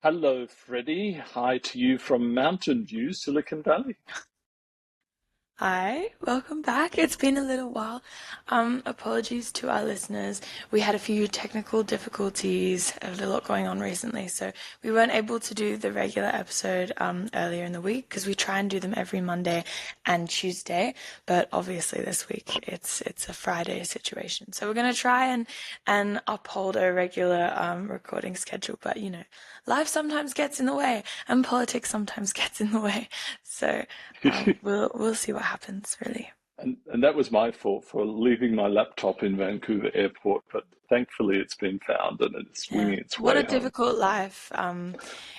Hello, Freddie. Hi to you from Mountain View, Silicon Valley. Hi, welcome back. It's been a little while. Apologies to our listeners. We had a few technical difficulties, a lot going on recently, so we weren't able to do the regular episode earlier in the week because we try and do them every Monday and Tuesday. But obviously this week it's a Friday situation, so we're gonna try and uphold a regular recording schedule. But life sometimes gets in the way, and politics sometimes gets in the way. So. We'll see what happens, really. And that was my fault for leaving my laptop in Vancouver Airport, but thankfully it's been found and it's Yeah. winging its What a way home. difficult life.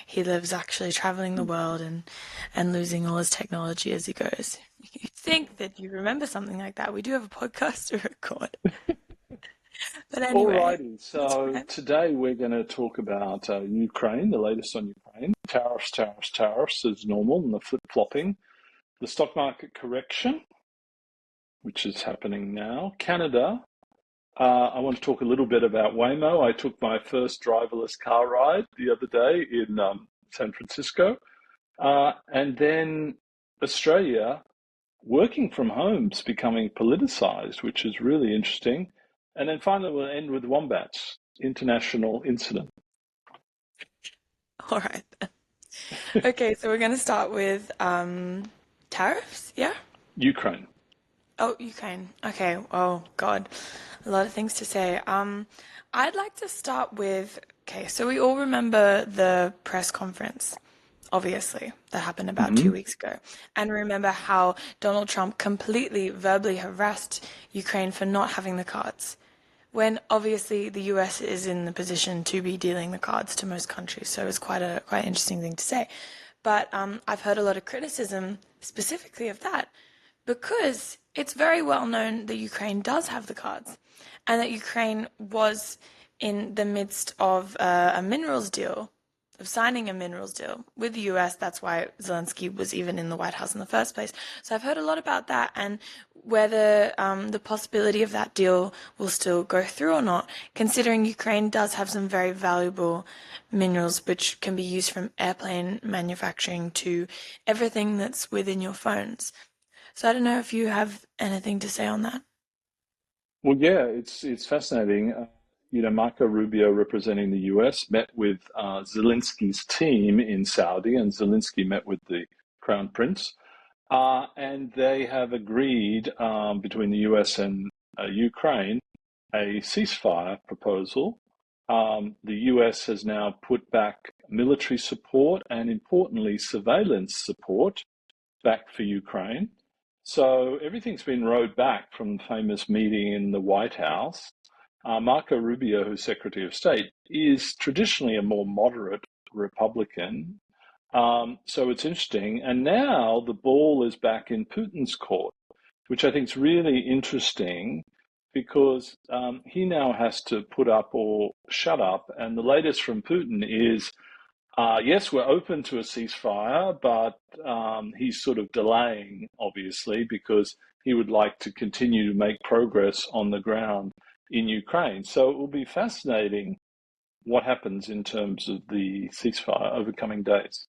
He lives actually traveling the world and losing all his technology as he goes. You'd think that you remember something like that. We do have a podcast to record. But anyway, Alrighty, that's so right. today we're going to talk about Ukraine, the latest on Ukraine. Tariffs, tariffs, tariffs as normal, and the flip-flopping. The stock market correction, which is happening now. Canada. I want to talk a little bit about Waymo. I took my first driverless car ride the other day in San Francisco. And then Australia, working from home's becoming politicized, which is really interesting. And then finally, we'll end with wombats, international incident. All right. Okay, so we're going to start with tariffs, yeah? Ukraine. Oh, Ukraine. Okay. Oh, God. A lot of things to say. I'd like to start with, okay, so we all remember the press conference, obviously, that happened about Hmm. 2 weeks ago. And remember how Donald Trump completely verbally harassed Ukraine for not having the cards, when obviously the US is in the position to be dealing the cards to most countries. So it's quite interesting thing to say. But I've heard a lot of criticism specifically of that because it's very well known that Ukraine does have the cards and that Ukraine was in the midst of a minerals deal, of signing a minerals deal with the US. That's why Zelensky was even in the White House in the first place. So I've heard a lot about that and whether the possibility of that deal will still go through or not, considering Ukraine does have some very valuable minerals which can be used from airplane manufacturing to everything that's within your phones. So I don't know if you have anything to say on that. Well, yeah, it's fascinating. Marco Rubio, representing the US, met with Zelensky's team in Saudi, and Zelensky met with the Crown Prince. And they have agreed between the US and Ukraine a ceasefire proposal. The US has now put back military support and, importantly, surveillance support back for Ukraine. So everything's been rowed back from the famous meeting in the White House. Marco Rubio, who's Secretary of State, is traditionally a more moderate Republican. So it's interesting. And now the ball is back in Putin's court, which I think is really interesting because he now has to put up or shut up. And the latest from Putin is yes, we're open to a ceasefire, but he's sort of delaying, obviously, because he would like to continue to make progress on the ground in Ukraine. So it will be fascinating what happens in terms of the ceasefire over coming days.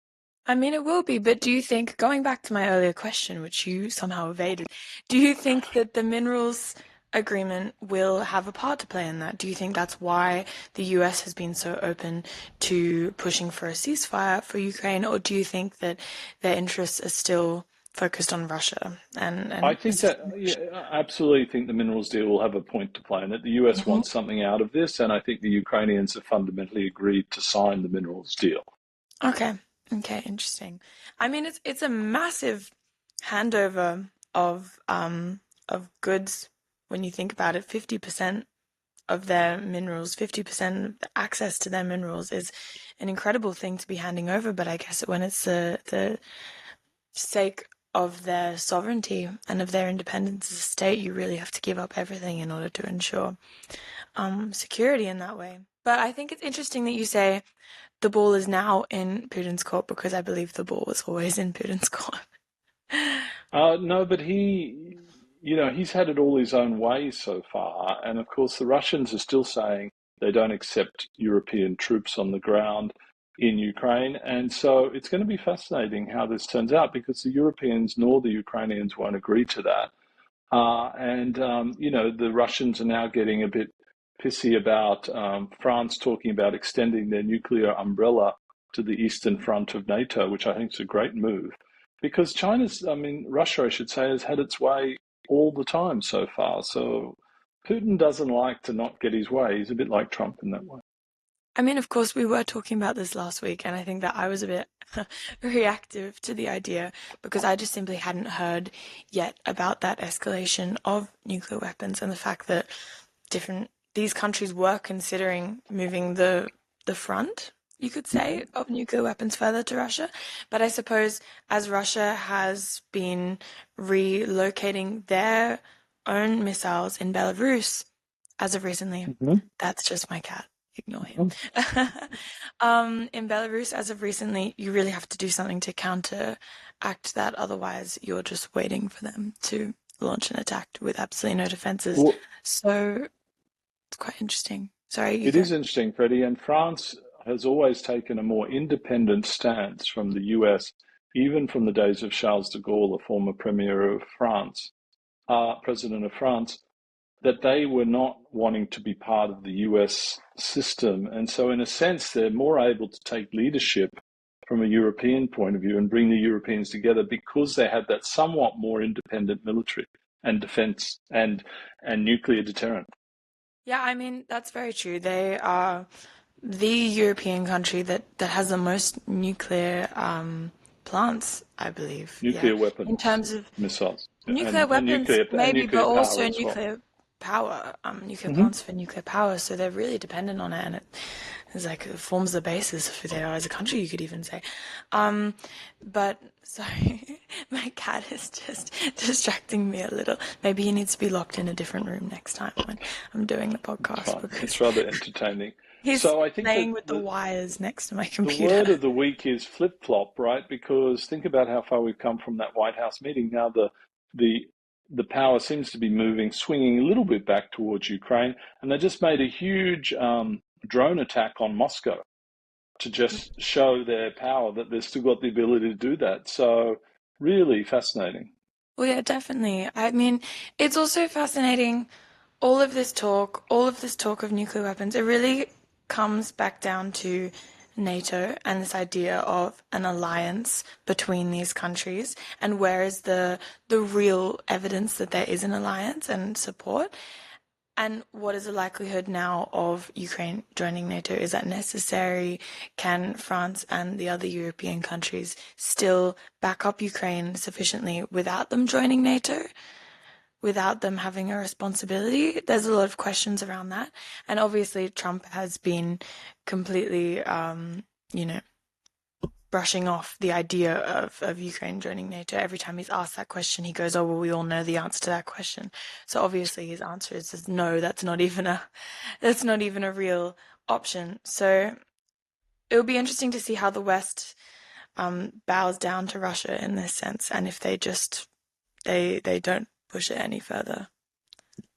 I mean, it will be, but do you think, going back to my earlier question, which you somehow evaded, do you think that the minerals agreement will have a part to play in that? Do you think that's why the US has been so open to pushing for a ceasefire for Ukraine, or do you think that their interests are still focused on Russia I and think that, assisting yeah, Russia? I absolutely think the minerals deal will have a point to play, and that the US Mhm. wants something out of this, and I think the Ukrainians have fundamentally agreed to sign the minerals deal. Okay. Okay, interesting. I mean, it's a massive handover of goods when you think about it. 50% of their minerals, 50% of the access to their minerals is an incredible thing to be handing over, but I guess when it's the sake of their sovereignty and of their independence as a state, you really have to give up everything in order to ensure security in that way. But I think it's interesting that you say the ball is now in Putin's court because I believe the ball was always in Putin's court. No, but he's had it all his own way so far. And of course, the Russians are still saying they don't accept European troops on the ground. in Ukraine. And so it's going to be fascinating how this turns out because the Europeans nor the Ukrainians won't agree to that. The Russians are now getting a bit pissy about France talking about extending their nuclear umbrella to the eastern front of NATO, which I think is a great move. Because Russia, I should say, has had its way all the time so far. So Putin doesn't like to not get his way. He's a bit like Trump in that way. I mean, of course, we were talking about this last week, and I think that I was a bit reactive to the idea because I just simply hadn't heard yet about that escalation of nuclear weapons and the fact that these countries were considering moving the front, you could say, of nuclear weapons further to Russia. But I suppose as Russia has been relocating their own missiles in Belarus as of recently, that's just my cat. Ignore him. In Belarus, as of recently, you really have to do something to counteract that. Otherwise, you're just waiting for them to launch an attack with absolutely no defenses. Well, So it's quite interesting. Sorry, it is interesting, Freddie, and France has always taken a more independent stance from the US, even from the days of Charles de Gaulle, the former premier of France, president of France, that they were not wanting to be part of the US system. And so, in a sense, they're more able to take leadership from a European point of view and bring the Europeans together because they had that somewhat more independent military and defense and nuclear deterrent. Yeah, I mean, that's very true. They are the European country that has the most nuclear plants, I believe. Yeah. Nuclear In terms weapons, of missiles, nuclear weapons, and maybe, but nuclear power also as well. nuclear Mm-hmm. plants for nuclear power. So they're really dependent on it, and it forms the basis of who they are as a country, you could even say. But sorry, my cat is just distracting me a little. Maybe he needs to be locked in a different room next time when I'm doing the podcast because It's rather entertaining. he's So I think playing that with the wires next to my the word computer. of the week is flip-flop, right? Because think about how far we've come from that White House meeting. Now the the power seems to be swinging a little bit back towards Ukraine, and they just made a huge drone attack on Moscow to just show their power that they've still got the ability to do that. So really fascinating. Well, yeah, definitely. I mean, it's also fascinating, all of this talk of nuclear weapons, it really comes back down to NATO and this idea of an alliance between these countries, and where is the real evidence that there is an alliance and support? And what is the likelihood now of Ukraine joining NATO? Is that necessary? Can France and the other European countries still back up Ukraine sufficiently without them joining NATO? Without them having a responsibility? There's a lot of questions around that. And obviously, Trump has been completely, brushing off the idea of Ukraine joining NATO. Every time he's asked that question, he goes, "Oh, well, we all know the answer to that question." So obviously his answer is no, that's not even a real option. So it'll be interesting to see how the West bows down to Russia in this sense, and if they don't push it any further.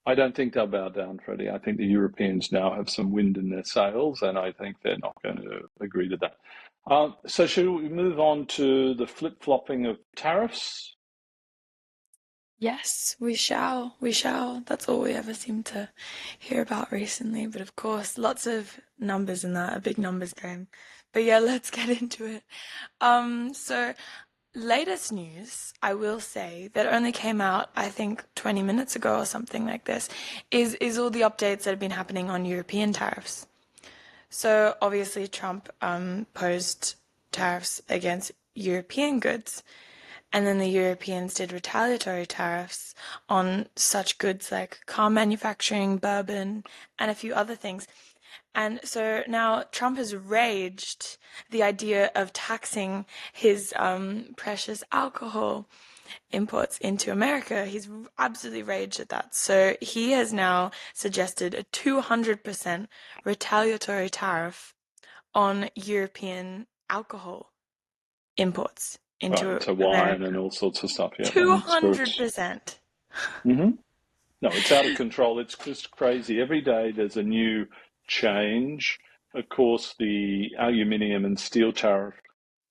I don't think they'll bow down, Freddie. I think the Europeans now have some wind in their sails, and I think they're not going to agree to that. So should we move on to the flip-flopping of tariffs? Yes, we shall. We shall. That's all we ever seem to hear about recently. But of course, lots of numbers in that, a big numbers game. But yeah, let's get into it. So latest news, I will say, that only came out, I think, 20 minutes ago or something like this, is all the updates that have been happening on European tariffs. So obviously Trump posed tariffs against European goods, and then the Europeans did retaliatory tariffs on such goods like car manufacturing, bourbon, and a few other things. And so now Trump has raged the idea of taxing his precious alcohol imports into America. He's absolutely raged at that. So he has now suggested a 200% retaliatory tariff on European alcohol imports Right, into so wine and America. all sorts of stuff, yeah, and spirits. 200%. Hmm. No, it's out of control. It's just crazy. Every day there's a new change. of course, the aluminium and steel tariff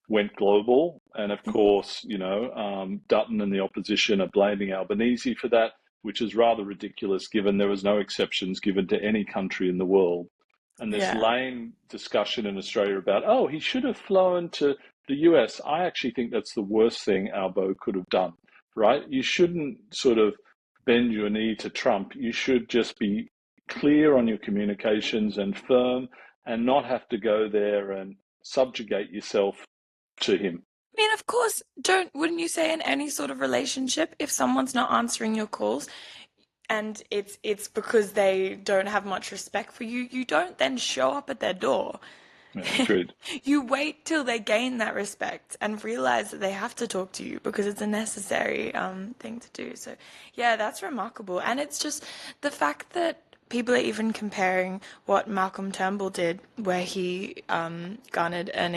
went global. And of course, Dutton and the opposition are blaming Albanese for that, which is rather ridiculous given there was no exceptions given to any country in the world. And this Yeah. lame discussion in Australia about, oh, he should have flown to the US. I actually think that's the worst thing Albo could have done, right? You shouldn't sort of bend your knee to Trump. You should just be clear on your communications and firm and not have to go there and subjugate yourself to him. I mean, of course, wouldn't you say in any sort of relationship, if someone's not answering your calls and it's because they don't have much respect for you, you don't then show up at their door. Yeah, agreed. You wait till they gain that respect and realize that they have to talk to you because it's a necessary thing to do. So, yeah, that's remarkable. And it's just the fact that people are even comparing what Malcolm Turnbull did, where he garnered an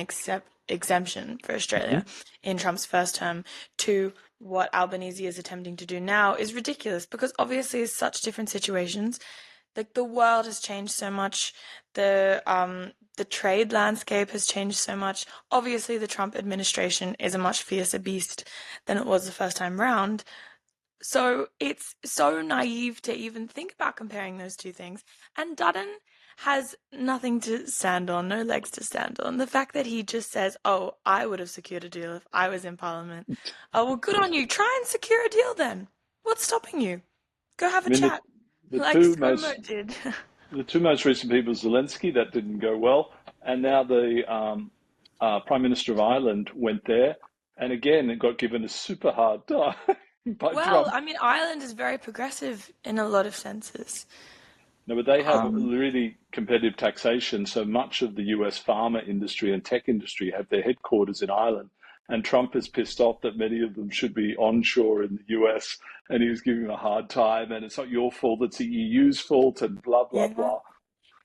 exemption for Mm-hmm. Australia in Trump's first term, to what Albanese is attempting to do now is ridiculous because obviously it's such different situations. Like the world has changed so much, the trade landscape has changed so much. Obviously, the Trump administration is a much fiercer beast than it was the first time round. So it's so naive to even think about comparing those two things. And Dutton has nothing to stand on, no legs to stand on. The fact that he just says, "Oh, I would have secured a deal if I was in Parliament." Oh, well, good on you. Try and secure a deal then. What's stopping you? Go have I a mean, chat, the like two most ScoMo did. the two most recent people, Zelensky, that didn't go well, and now the Prime Minister of Ireland went there, and again, it got given a super hard time by Well, Trump. I mean, Ireland is very progressive in a lot of senses. No, but they have Um, really competitive taxation. So much of the US pharma industry and tech industry have their headquarters in Ireland. And Trump is pissed off that many of them should be onshore in the US. And he was giving them a hard time. And it's not your fault, it's the EU's fault, and blah, blah, yeah. blah.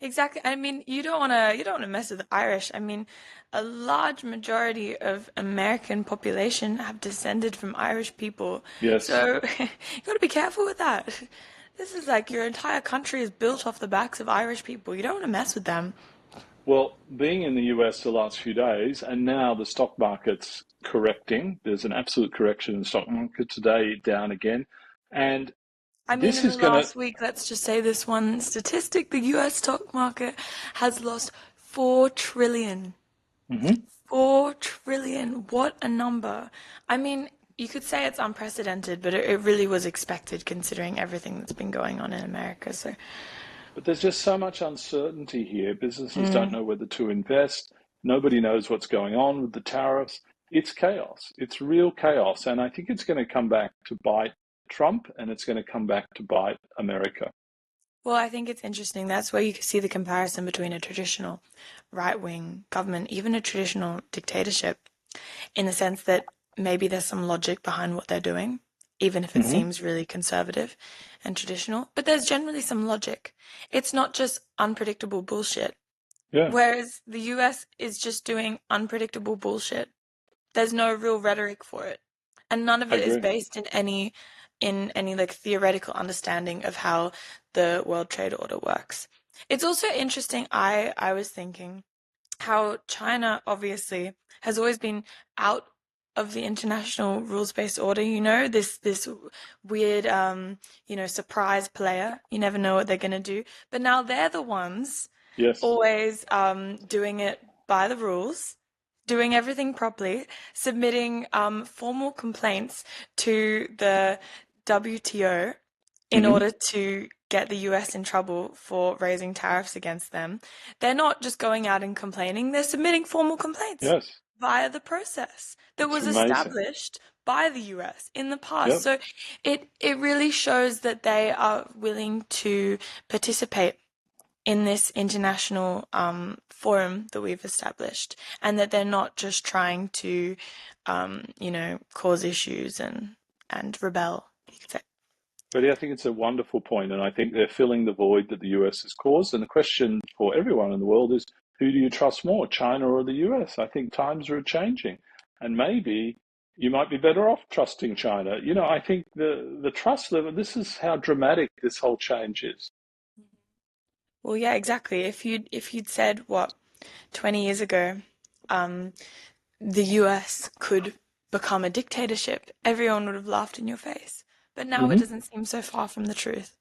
Exactly. I mean, you don't want to mess with the Irish. I mean, a large majority of American population have descended from Irish people. Yes. So you got to be careful with that. This is like your entire country is built off the backs of Irish people. You don't want to mess with them. Well, being in the US the last few days, and now the stock market's correcting, there's an absolute correction in the stock market today, down again. And I mean, this in the is going to, last week, let's just say this one statistic, the US stock market has lost 4 trillion. Mhm. 4 trillion. What a number. I mean, you could say it's unprecedented, but it really was expected considering everything that's been going on in America. So, But there's just so much uncertainty here. Businesses don't mm. know whether to invest. Nobody knows what's going on with the tariffs. It's chaos. It's real chaos. And I think it's going to come back to bite Trump and it's going to come back to bite America. Well, I think it's interesting. That's where you can see the comparison between a traditional right-wing government, even a traditional dictatorship, in the sense that maybe there's some logic behind what they're doing, even if it Hmm. seems really conservative and traditional. But there's generally some logic. It's not just unpredictable bullshit. Yeah, Whereas the US is just doing unpredictable bullshit. There's no real rhetoric for it. And none of I it is agree. based in any like theoretical understanding of how the World Trade Order works. It's also interesting, I was thinking how China obviously has always been out of the international rules-based order, this weird surprise player. You never know what they're gonna do. But now they're the ones Yes, always doing it by the rules, doing everything properly, submitting formal complaints to the WTO in hmm, order to get the US in trouble for raising tariffs against them. They're not just going out and complaining, they're submitting formal complaints yes. via the process that It's was amazing. established by the US in the past. Yep. So it really shows that they are willing to participate in this international forum that we've established, and that they're not just trying to, cause issues and rebel, you could say. But yeah, I think it's a wonderful point, and I think they're filling the void that the US has caused. And the question for everyone in the world is, who do you trust more, China or the US? I think times are changing, and maybe you might be better off trusting China. I think the trust level. This is how dramatic this whole change is. Well, yeah, exactly. If you'd said what 20 years ago, um, the US could become a dictatorship, everyone would have laughed in your face. But now it Hmm. doesn't seem so far from the truth.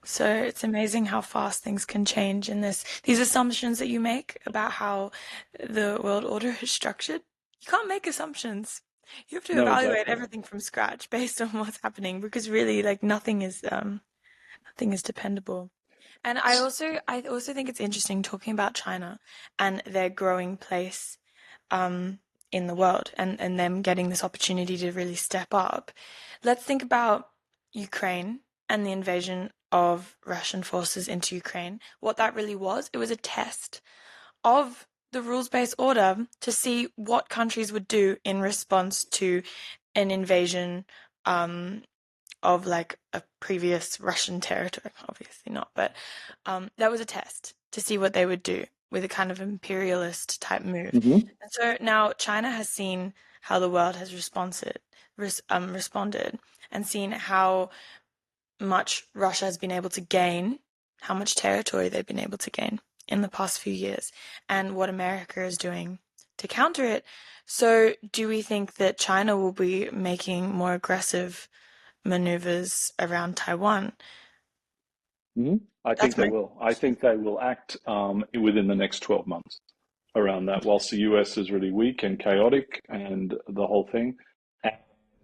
So it's amazing how fast things can change in these assumptions that you make about how the world order is structured. You can't make assumptions. You have to No, evaluate exactly. everything from scratch based on what's happening because really like nothing is dependable. And I also think it's interesting talking about China and their growing place um, in the world and them getting this opportunity to really step up. Let's think about Ukraine and the invasion of Russian forces into Ukraine. What that really was, it was a test of the rules-based order to see what countries would do in response to an invasion um, of like a previous Russian territory. Obviously not, but that was a test to see what they would do with a kind of imperialist type move. Hmm. And so now China has seen how the world has responded and seen how much Russia has been able to gain, how much territory they've been able to gain in the past few years, and what America is doing to counter it. So, do we think that China will be making more aggressive maneuvers around Taiwan? Hmm. I think That's they my will. I question. think they will act within the next 12 months around that, whilst the US is really weak and chaotic and the whole thing. And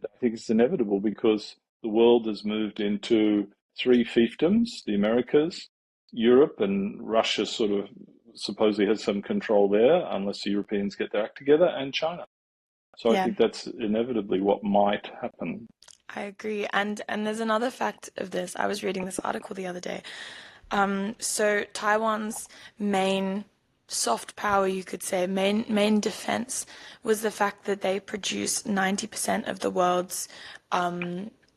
I think it's inevitable because the world has moved into three fiefdoms, the Americas, Europe, and Russia sort of supposedly has some control there, unless the Europeans get their act together, and China. So I Yeah, think that's inevitably what might happen. I agree. And there's another fact of this. I was reading this article the other day. So Taiwan's main soft power, you could say, main defense was the fact that they produce 90% of the world's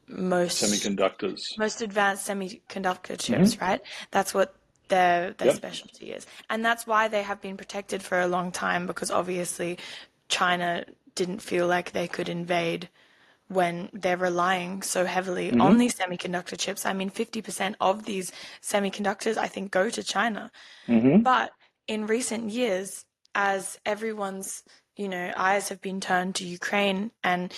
most Semiconductors. most advanced semiconductor chips, Hmm. right? That's what their Yep. specialty is. And that's why they have been protected for a long time because obviously China didn't feel like they could invade when they're relying so heavily on Hmm. these semiconductor chips. I mean, 50% of these semiconductors, I think, go to China. Hmm. But in recent years, as everyone's, eyes have been turned to Ukraine and,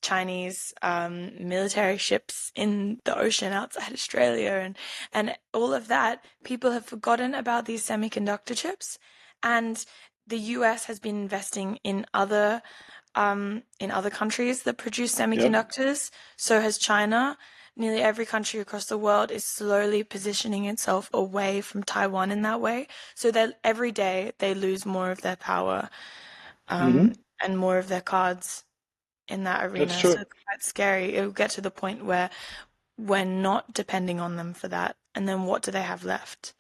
Chinese military ships in the ocean outside Australia and all of that, people have forgotten about these semiconductor chips. And the US has been investing in other countries that produce Yep. semiconductors. So has China. Nearly every country across the world is slowly positioning itself away from Taiwan in that way. So that every day they lose more of their power Hmm. and more of their cards in that That's arena. So true. it's quite scary. It will get to the point where we're not depending on them for that. And then what do they have left?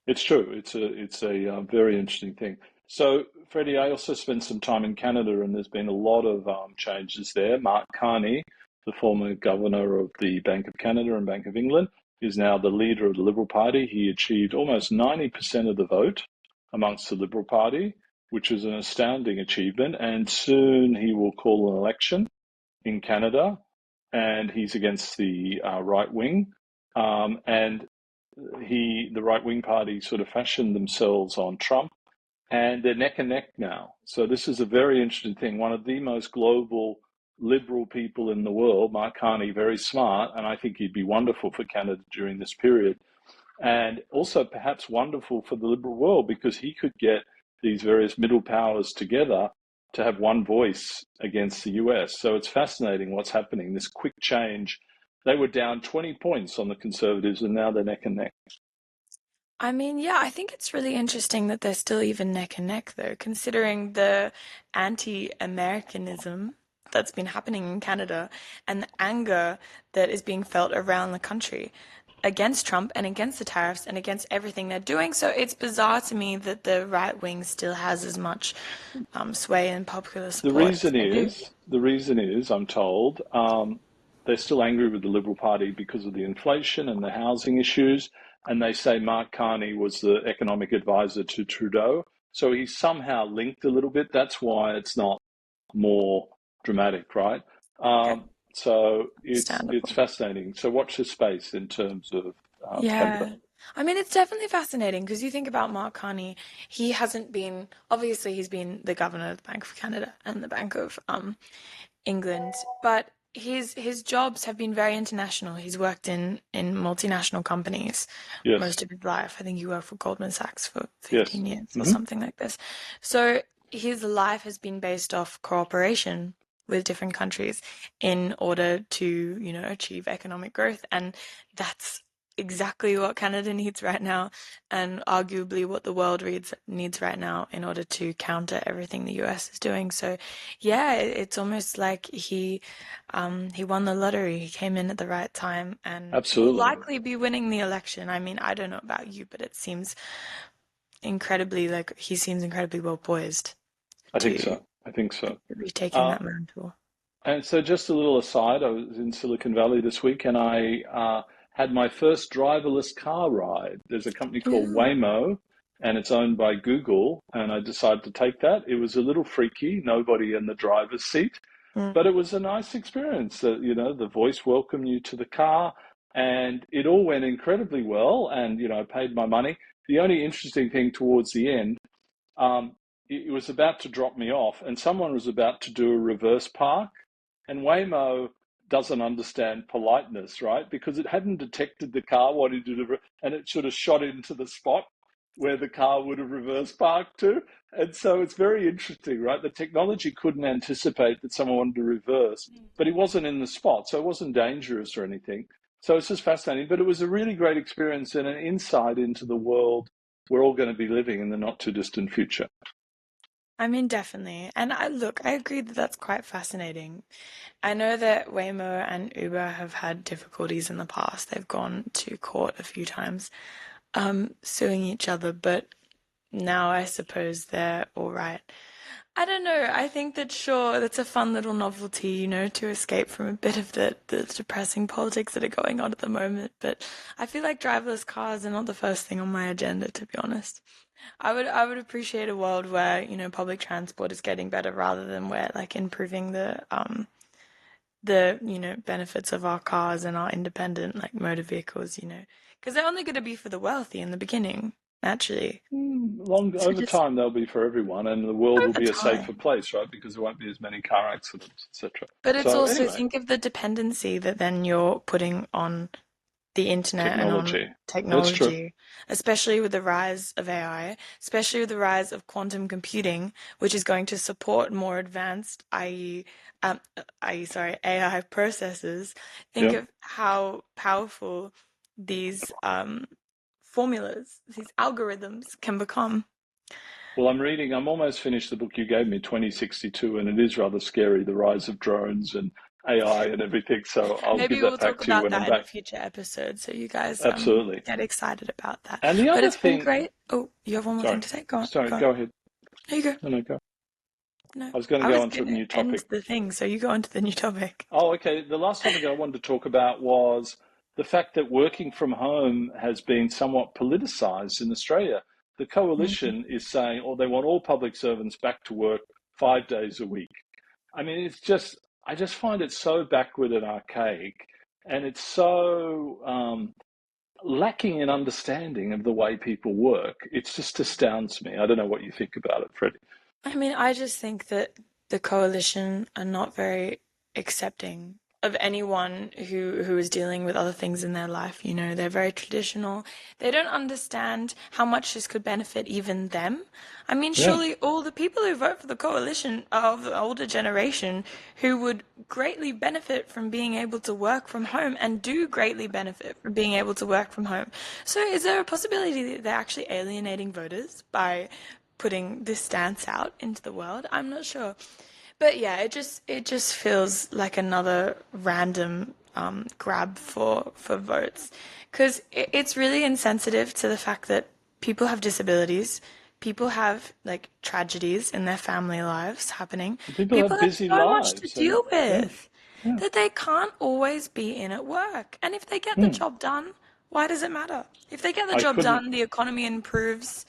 It's true. It's a very interesting thing. So, Freddie, I also spent some time in Canada, and there's been a lot of changes there. Mark Carney, the former governor of the Bank of Canada and Bank of England, is now the leader of the Liberal Party. He achieved almost 90% of the vote amongst the Liberal Party, which is an astounding achievement. And soon he will call an election in Canada, and he's against the right wing. And the right wing party sort of fashioned themselves on Trump, and they're neck and neck now. So this is a very interesting thing. One of the most global liberal people in the world, Mark Carney, very smart, and I think he'd be wonderful for Canada during this period, and also perhaps wonderful for the liberal world because he could get these various middle powers together to have one voice against the US. So it's fascinating what's happening, this quick change. They were down 20 points on the Conservatives, and now they're neck and neck. I mean, yeah, I think it's really interesting that they're still even neck and neck, though, considering the anti-Americanism that's been happening in Canada and the anger that is being felt around the country against Trump and against the tariffs and against everything they're doing. So it's bizarre to me that the right wing still has as much sway and popular The support as reason they do. is, the reason is, I'm told, they're still angry with the Liberal Party because of the inflation and the housing issues, and they say Mark Carney was the economic advisor to Trudeau, so he's somehow linked a little bit. That's why it's not more dramatic, right? Okay, So it's understandable. fascinating. So watch this space in terms of Canada. Yeah. I mean, it's definitely fascinating because you think about Mark Carney, he hasn't been, obviously, he's been the governor of the Bank of Canada and the Bank of England, but his jobs have been very international. He's worked in multinational companies Yes, most of his life. I think he worked for Goldman Sachs for yes. 15 years or Hmm. something like this. So his life has been based off cooperation with different countries in order to, achieve economic growth. And that's exactly what Canada needs right now, and arguably what the world needs right now in order to counter everything the US is doing. So yeah, it's almost like he won the lottery. He came in at the right time and will Absolutely. likely be winning the election. I mean, I don't know about you, but it seems incredibly like he seems incredibly well poised I think to so. I think so. be taking Uh, that mantle. and so, just a little aside, I was in Silicon Valley this week, and I had my first driverless car ride. There's a company called Yeah. Waymo, and it's owned by Google, and I decided to take that. It was a little freaky, nobody in the driver's seat, Mm. but it was a nice experience. The voice welcomed you to the car, and it all went incredibly well. And I paid my money. The only interesting thing towards the end, um, it was about to drop me off, and someone was about to do a reverse park, and Waymo doesn't understand politeness, right? Because it hadn't detected the car wanting to do, and it sort of shot into the spot where the car would have reverse parked to. And so it's very interesting, right? The technology couldn't anticipate that someone wanted to reverse, but he wasn't in the spot, so it wasn't dangerous or anything. So it's just fascinating. But it was a really great experience and an insight into the world we're all going to be living in the not too distant future. I mean, definitely. And I agree that that's quite fascinating. I know that Waymo and Uber have had difficulties in the past. They've gone to court a few times, suing each other, but now I suppose they're all right. I don't know. I think that sure, that's a fun little novelty, to escape from a bit of the depressing politics that are going on at the moment. But I feel like driverless cars are not the first thing on my agenda, to be honest. I would appreciate a world where, public transport is getting better rather than where like improving the benefits of our cars and our independent like motor vehicles, because they're only going to be for the wealthy in the beginning, naturally. Long So over just time, they'll be for everyone, and the world will over be a safer time. place, right? Because there won't be as many car accidents, etc. But it's So also, anyway, think of the dependency that then you're putting on the internet and on technology. That's true. technology, especially with the rise of AI, especially with the rise of quantum computing, which is going to support more advanced, AI processes. Think Yep. of how powerful these formulas, these algorithms can become. Well, I'm almost finished the book you gave me, 2062, and it is rather scary, the rise of drones and AI and everything. So I'll give Maybe we'll that back talk to you about when I'm that in a back. future episode, so you guys Absolutely. get excited about that. And the But other it's been thing, great. Oh, you have one more thing sorry, to say? Go on, sorry, go on. go ahead. There you go. No, no, go. No, I was going to I go was on to going a to new end topic. the thing, so you go on to the new topic. Oh, okay. The last topic I wanted to talk about was the fact that working from home has been somewhat politicized in Australia. The Mm. coalition is saying, oh, they want all public servants back to work 5 days a week. I mean, I just find it so backward and archaic, and it's so lacking in understanding of the way people work. It just astounds me. I don't know what you think about it, Freddie. I mean, I just think that the coalition are not very accepting of anyone who is dealing with other things in their life. They're very traditional. They don't understand how much this could benefit even them. I mean, Yeah. surely all the people who vote for the coalition are of the older generation who would greatly benefit from being able to work from home and do greatly benefit from being able to work from home. So is there a possibility that they're actually alienating voters by putting this stance out into the world? I'm not sure. But yeah, it just feels like another random grab for votes, because it's really insensitive to the fact that people have disabilities, people have like tragedies in their family lives happening, People people have have busy so much to lives, and deal yeah, with yeah. that they can't always be in at work. And if they get the Hmm. job done, why does it matter? If they get the I job couldn't done, the economy improves,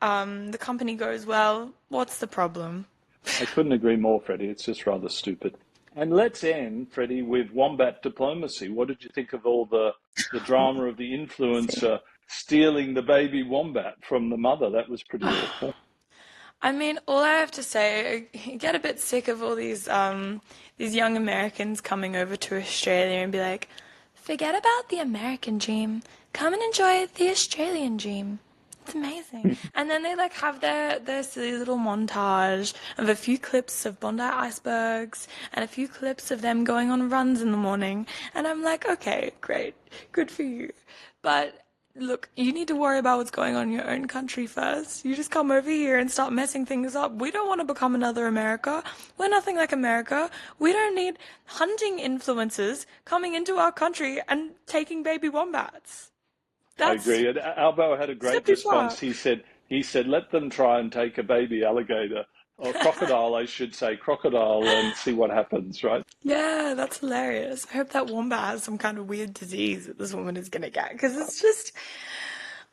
the company goes well, what's the problem? I couldn't agree more, Freddie. It's just rather stupid. And let's end, Freddie, with wombat diplomacy. What did you think of all the drama of the See. influencer stealing the baby wombat from the mother. That was pretty awful. I mean, all I have to say, I get a bit sick of all these young Americans coming over to Australia and be like, forget about the American dream. Come and enjoy the Australian dream. It's amazing. And then they like have their silly little montage of a few clips of Bondi icebergs and a few clips of them going on runs in the morning. And I'm like, okay, great. Good for you. But look, you need to worry about what's going on in your own country first. You just come over here and start messing things up. We don't want to become another America. We're nothing like America. We don't need hunting influencers coming into our country and taking baby wombats. I That's agree. And Albo had a great step response. far. He said, let them try and take a baby alligator or crocodile, I should say, crocodile, and see what happens, right? Yeah, that's hilarious. I hope that wombat has some kind of weird disease that this woman is gonna get because it's just,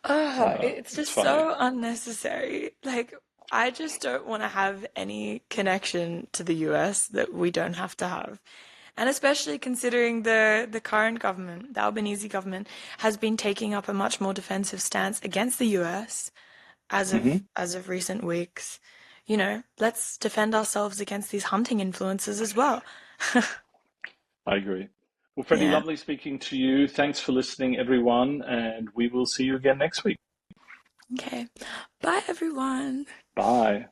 it's It's just funny. so unnecessary. Like, I just don't want to have any connection to the US that we don't have to have. And especially considering the current government, the Albanese government, has been taking up a much more defensive stance against the US Hmm. as of recent weeks. You know, let's defend ourselves against these hunting influences as well. I agree. Well, Freddie, Yeah. lovely speaking to you. Thanks for listening, everyone, and we will see you again next week. Okay. Bye, everyone. Bye.